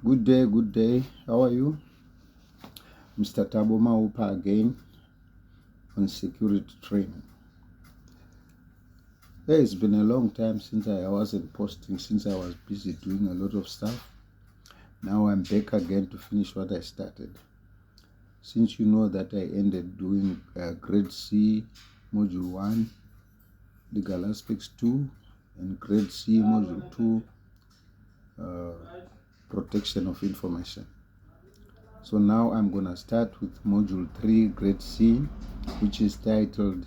Good day. How are you? Mr. Tabo Maupa again on security training. It's been a long time since I wasn't posting, since I was busy doing a lot of stuff. Now I'm back again to finish what I started. Since you know that I ended doing Grade C, Module 1, Legal Aspects 2, and Grade C, Module 2, Protection of Information. So now I'm going to start with Module 3, Grade C, which is titled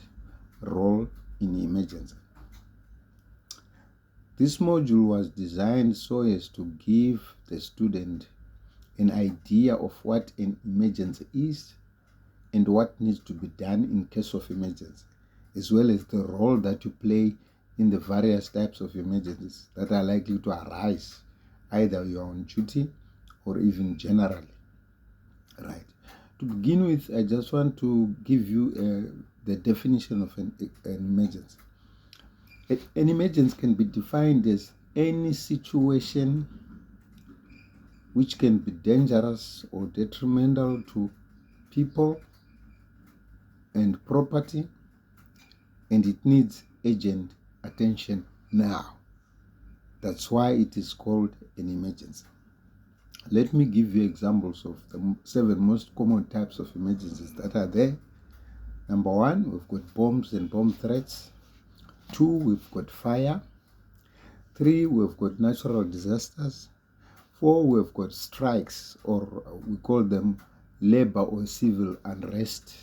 Role in Emergency. This module was designed so as to give the student an idea of what an emergency is and what needs to be done in case of emergency, as well as the role that you play in the various types of emergencies that are likely to arise, either you're on duty or even generally. Right. To begin with, I just want to give you the definition of an emergency. An emergency can be defined as any situation which can be dangerous or detrimental to people and property, and it needs urgent attention now. That's why it is called an emergency. Let me give you examples of the 7 most common types of emergencies that are there. Number 1, we've got bombs and bomb threats. 2, we've got fire. 3, we've got natural disasters. 4, we've got strikes, or we call them labor or civil unrest,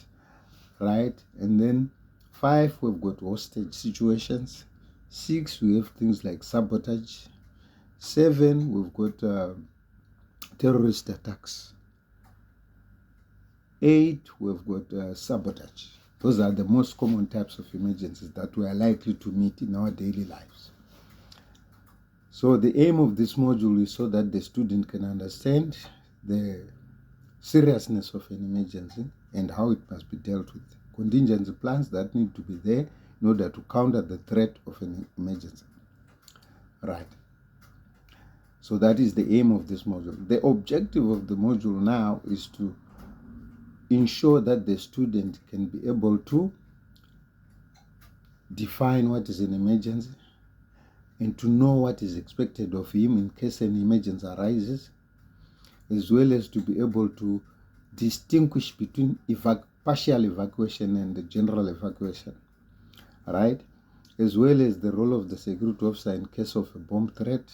right? And then 5, we've got hostage situations. 6, we have things like sabotage. 7, we've got terrorist attacks. 8, we've got sabotage. Those are the most common types of emergencies that we are likely to meet in our daily lives. So the aim of this module is so that the student can understand the seriousness of an emergency and how it must be dealt with. Contingency plans that need to be there in order to counter the threat of an emergency. Right. So that is the aim of this module. The objective of the module now is to ensure that the student can be able to define what is an emergency and to know what is expected of him in case an emergency arises, as well as to be able to distinguish between partial evacuation and the general evacuation, right? As well as the role of the security officer in case of a bomb threat,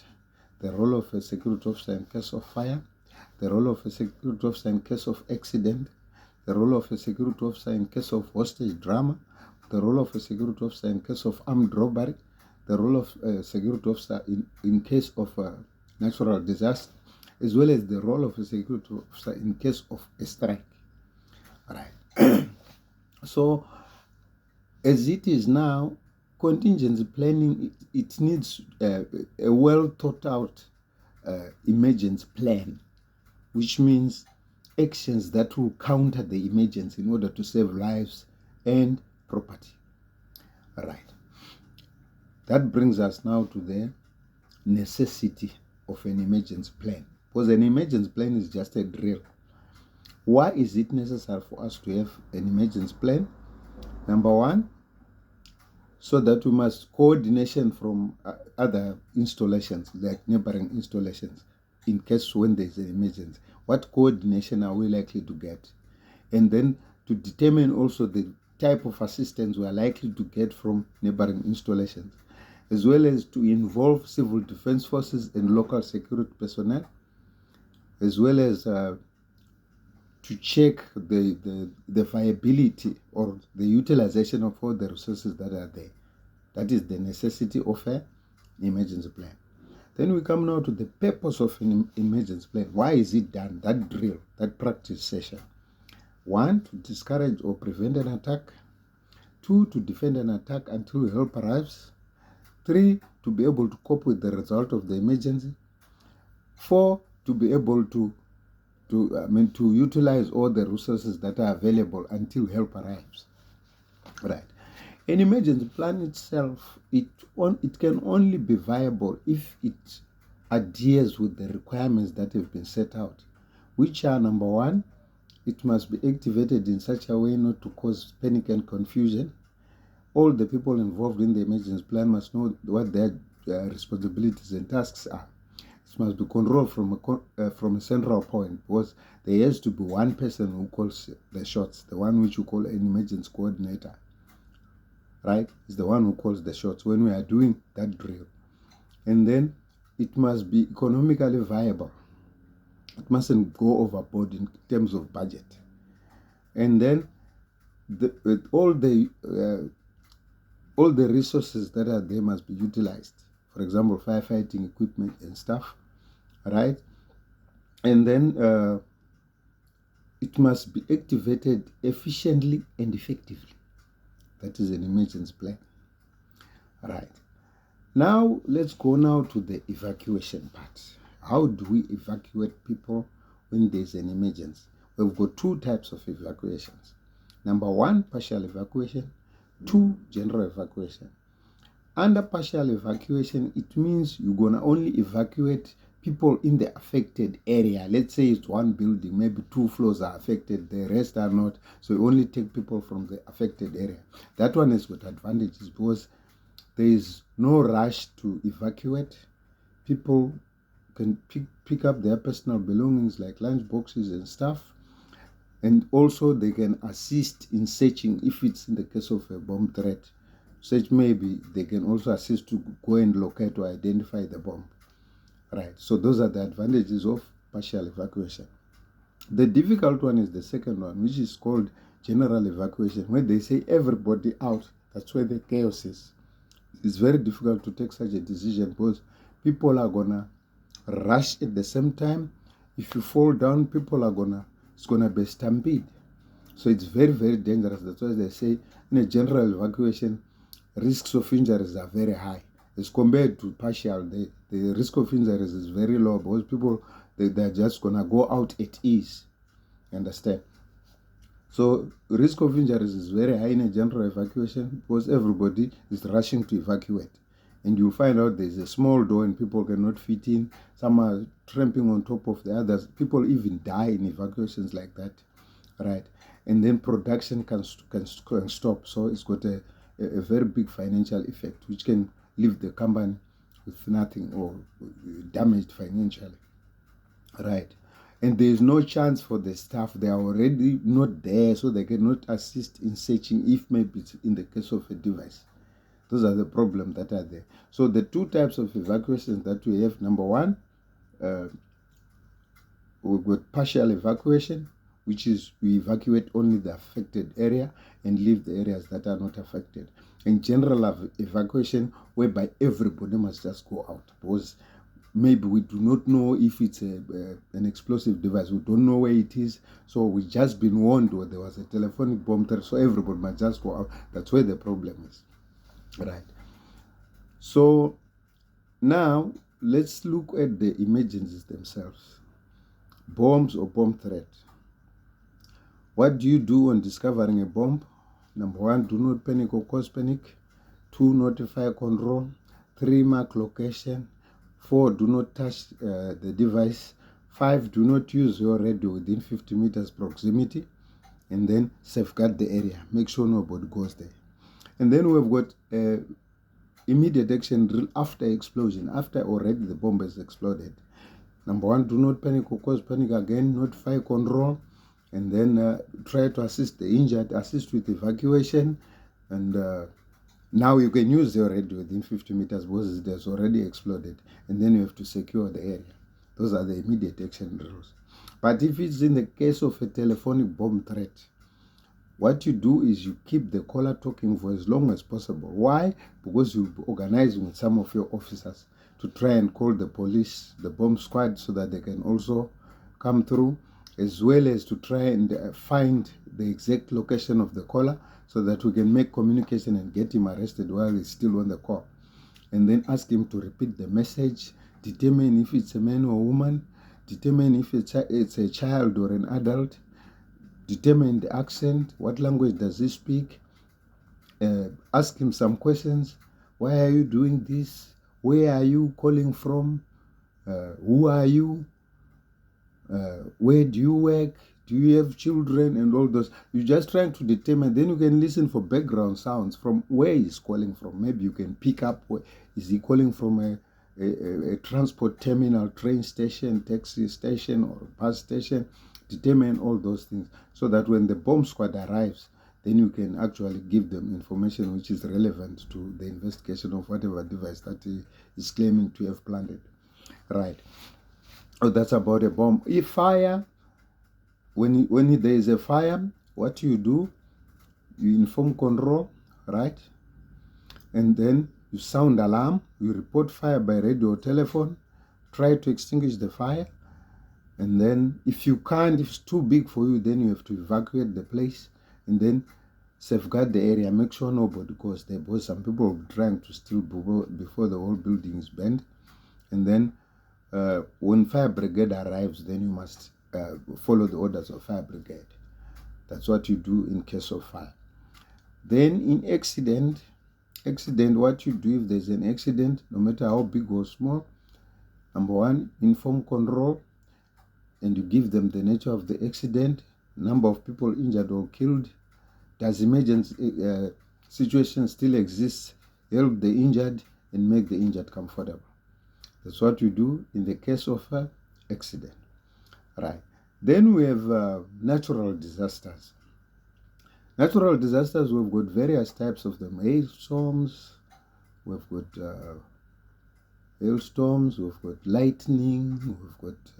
the role of a security officer in case of fire, the role of a security officer in case of accident, the role of a security officer in case of hostage drama, the role of a security officer in case of armed robbery, the role of a security officer in case of a natural disaster, as well as the role of a security officer in case of a strike. All right. So, as it is now, contingency planning, it needs a well thought out emergency plan, which means actions that will counter the emergency in order to save lives and property. All right. That brings us now to the necessity of an emergency plan. Because an emergency plan is just a drill. Why is it necessary for us to have an emergency plan? Number 1, so that we must coordination from other installations, like neighboring installations, in case when there's an emergency. What coordination are we likely to get? And then to determine also the type of assistance we are likely to get from neighboring installations, as well as to involve civil defense forces and local security personnel, as well as to check the viability or the utilization of all the resources that are there. That is the necessity of an emergency plan. Then we come now to the purpose of an emergency plan. Why is it done? That drill, that practice session. 1, to discourage or prevent an attack. 2, to defend an attack until help arrives. 3, to be able to cope with the result of the emergency. 4, to be able to utilize all the resources that are available until help arrives. Right. An emergency plan itself, it can only be viable if it adheres with the requirements that have been set out, which are: number one, it must be activated in such a way not to cause panic and confusion. All the people involved in the emergency plan must know what their responsibilities and tasks are. It must be controlled from a central point, because there has to be one person who calls the shots, the one which you call an emergency coordinator, right? Is the one who calls the shots when we are doing that drill. And then it must be economically viable. It mustn't go overboard in terms of budget. And then all the resources that are there must be utilized. For example, firefighting equipment and stuff, right? And then it must be activated efficiently and effectively. That is an emergency plan, right? Now let's go now to the evacuation part. How do we evacuate people when there's an emergency? We've got two types of evacuations. Number one, partial evacuation. Two, general evacuation. Under partial evacuation, it means you're going to only evacuate people in the affected area. Let's say it's one building, maybe 2 floors are affected, the rest are not. So you only take people from the affected area. That one has got advantages because there is no rush to evacuate. People can pick up their personal belongings like lunch boxes and stuff. And also they can assist in searching if it's in the case of a bomb threat. Such maybe they can also assist to go and locate or identify the bomb. Right, so those are the advantages of partial evacuation. The difficult one is the second one, which is called general evacuation, where they say everybody out. That's where the chaos is. It's very difficult to take such a decision because people are gonna rush at the same time. If you fall down, it's gonna be a stampede. So it's very, very dangerous. That's why they say in a general evacuation, risks of injuries are very high. As compared to partial, the risk of injuries is very low because people, they're just gonna go out at ease. You understand? So risk of injuries is very high in a general evacuation because everybody is rushing to evacuate. And you'll find out there's a small door and people cannot fit in. Some are tramping on top of the others. People even die in evacuations like that, right? And then production can stop. So it's got a very big financial effect, which can leave the company with nothing or damaged financially, right? And there is no chance for the staff. They are already not there, so they cannot assist in searching if maybe it's in the case of a device. Those are the problems that are there. So the two types of evacuations that we have: number one, we've got partial evacuation, which is we evacuate only the affected area and leave the areas that are not affected. And general evacuation, whereby everybody must just go out because maybe we do not know if it's an explosive device. We don't know where it is. So we've just been warned or there was a telephonic bomb threat. So everybody must just go out. That's where the problem is. Right. So now let's look at the emergencies themselves. Bombs or bomb threat. What do you do on discovering a bomb? Number one, do not panic or cause panic. 2, notify control. 3, mark location. 4, do not touch the device. 5, do not use your radio within 50 meters proximity. And then safeguard the area. Make sure nobody goes there. And then we've got immediate action drill after explosion, after already the bomb has exploded. Number one, do not panic or cause panic again. Notify control. And then try to assist the injured, assist with evacuation. And now you can use your radio within 50 meters because it has already exploded. And then you have to secure the area. Those are the immediate action drills. But if it's in the case of a telephonic bomb threat, what you do is you keep the caller talking for as long as possible. Why? Because you'll be organizing with some of your officers to try and call the police, the bomb squad, so that they can also come through, as well as to try and find the exact location of the caller so that we can make communication and get him arrested while he's still on the call. And then ask him to repeat the message, determine if it's a man or a woman, determine if it's a child or an adult, determine the accent, what language does he speak, ask him some questions. Why are you doing this? Where are you calling from? who are you, where do you work, do you have children, and all those. You're just trying to determine. Then you can listen for background sounds from where he's calling from. Maybe you can pick up where is he calling from, a transport terminal, train station, taxi station, or bus station. Determine all those things so that when the bomb squad arrives, then you can actually give them information which is relevant to the investigation of whatever device that he is claiming to have planted. Right. Oh, that's about a bomb. If fire, when there is a fire, what you do, you inform control, right? And then you sound alarm, you report fire by radio or telephone, try to extinguish the fire. And then if you can't, if it's too big for you, then you have to evacuate the place and then safeguard the area. Make sure nobody goes there, because some people will be trying to steal before the whole building is burned. And then when fire brigade arrives, then you must follow the orders of fire brigade. That's what you do in case of fire. Then in accident, what you do if there's an accident, no matter how big or small, number one, inform control, and you give them the nature of the accident, number of people injured or killed. Does emergency situation still exist? Help the injured and make the injured comfortable. That's what you do in the case of accident. Right. Then we have natural disasters. Natural disasters, we've got various types of them. Hailstorms, we've got we've got lightning, we've got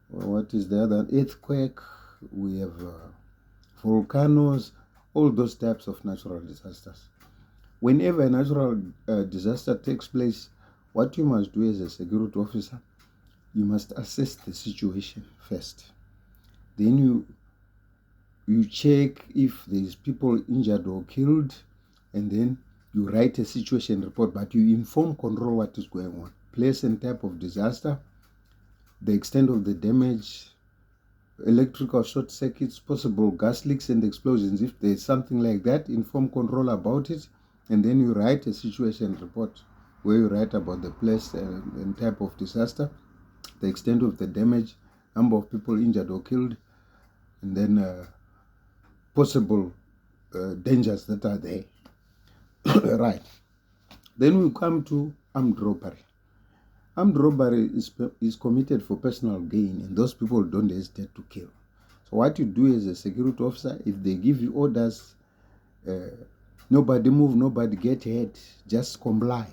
what is the other? Earthquake, we have volcanoes, all those types of natural disasters. Whenever a natural disaster takes place, what you must do as a security officer, you must assess the situation first. Then you check if there's people injured or killed, and then you write a situation report, but you inform control what is going on. Place and type of disaster, the extent of the damage, electrical short circuits, possible gas leaks and explosions. If there's something like that, inform control about it, and then you write a situation report where you write about the place and type of disaster, the extent of the damage, number of people injured or killed, and then possible dangers that are there. Right. Then we come to armed robbery. Armed robbery is committed for personal gain, and those people don't hesitate to kill. So what you do as a security officer, if they give you orders, nobody move, nobody get hurt, just comply.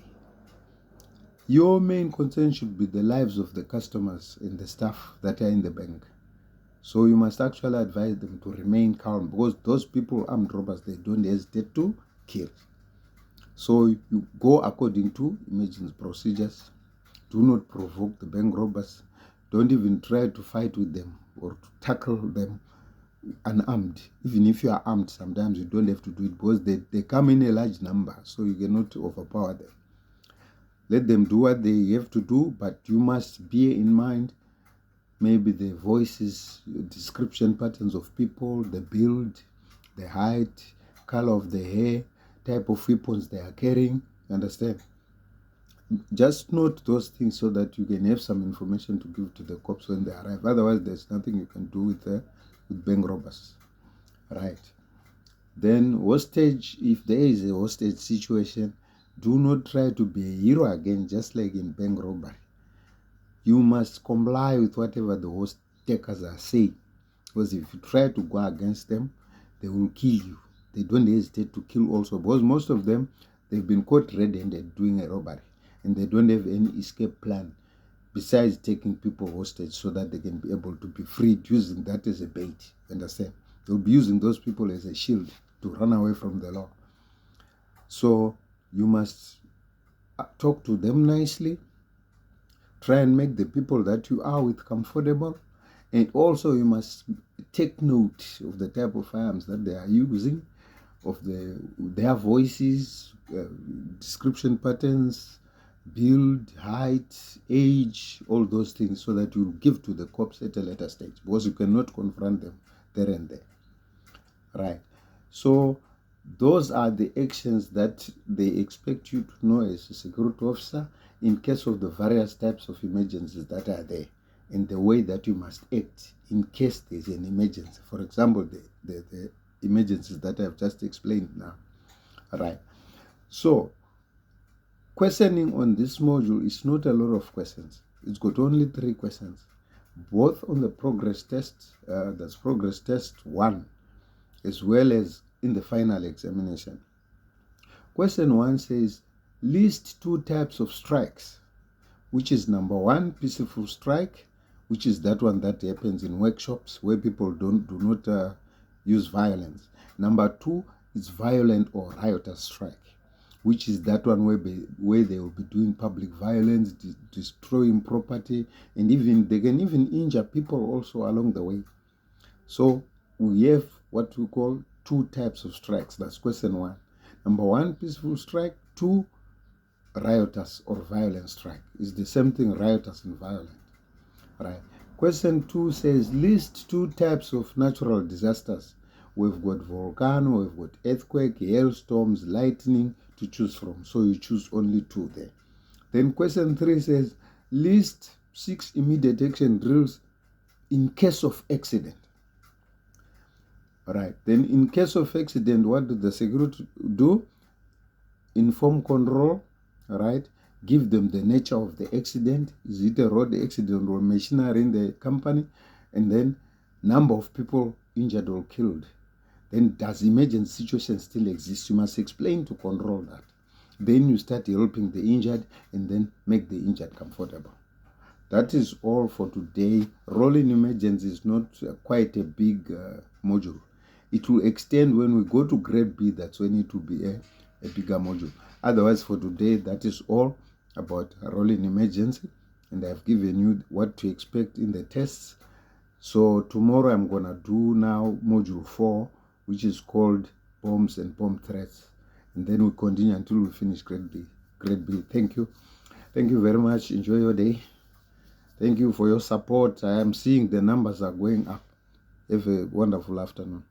Your main concern should be the lives of the customers and the staff that are in the bank. So you must actually advise them to remain calm, because those people, armed robbers, they don't hesitate to kill. So you go according to emergency procedures. Do not provoke the bank robbers. Don't even try to fight with them or to tackle them unarmed. Even if you are armed, sometimes you don't have to do it, because they come in a large number, so you cannot overpower them. Let them do what they have to do, but you must bear in mind maybe the voices, description patterns of people, the build, the height, color of the hair, type of weapons they are carrying. Understand? Just note those things so that you can have some information to give to the cops when they arrive. Otherwise, there's nothing you can do with bank robbers. Right. Then hostage, if there is a hostage situation, do not try to be a hero again, just like in bank robbery. You must comply with whatever the host takers are saying, because if you try to go against them, they will kill you. They don't hesitate to kill also, because most of them, they've been caught red-handed doing a robbery, and they don't have any escape plan besides taking people hostage so that they can be able to be freed, using that as a bait. Understand? They'll be using those people as a shield to run away from the law. So you must talk to them nicely. Try and make the people that you are with comfortable. And also you must take note of the type of firearms that they are using, of their voices, description patterns, build, height, age, all those things, so that you give to the cops at a later stage, because you cannot confront them there and there. Right. So those are the actions that they expect you to know as a security officer, in case of the various types of emergencies that are there and the way that you must act in case there's an emergency. For example, the emergencies that I've just explained now. All right. So, questioning on this module is not a lot of questions. It's got only 3 questions, both on the progress test, that's progress test 1, as well as in the final examination. Question 1 says, list 2 types of strikes, which is number 1, peaceful strike, which is that one that happens in workshops where people do not use violence. Number 2 is violent or riotous strike, which is that one where they will be doing public violence, destroying property, and they can even injure people also along the way. So we have what we call 2 types of strikes. That's question 1. Number 1, peaceful strike. 2, riotous or violent strike. It's the same thing, riotous and violent. Right. Question 2 says, list 2 types of natural disasters. We've got volcano, we've got earthquake, hailstorms, lightning to choose from. So you choose only 2 there. Then question 3 says, list 6 immediate action drills in case of accident. All right. Then in case of accident, what do the security do? Inform control, right? Give them the nature of the accident. Is it a road accident or machinery in the company? And then number of people injured or killed. Then does emergency situation still exist? You must explain to control that. Then you start helping the injured and then make the injured comfortable. That is all for today. Rolling emergency is not quite a big module. It will extend when we go to grade B. That's when it will be a bigger module. Otherwise, for today, that is all about rolling emergency. And I've given you what to expect in the tests. So tomorrow I'm going to do now module 4, which is called bombs and bomb threats. And then we continue until we finish grade B. Grade B. Thank you. Thank you very much. Enjoy your day. Thank you for your support. I am seeing the numbers are going up. Have a wonderful afternoon.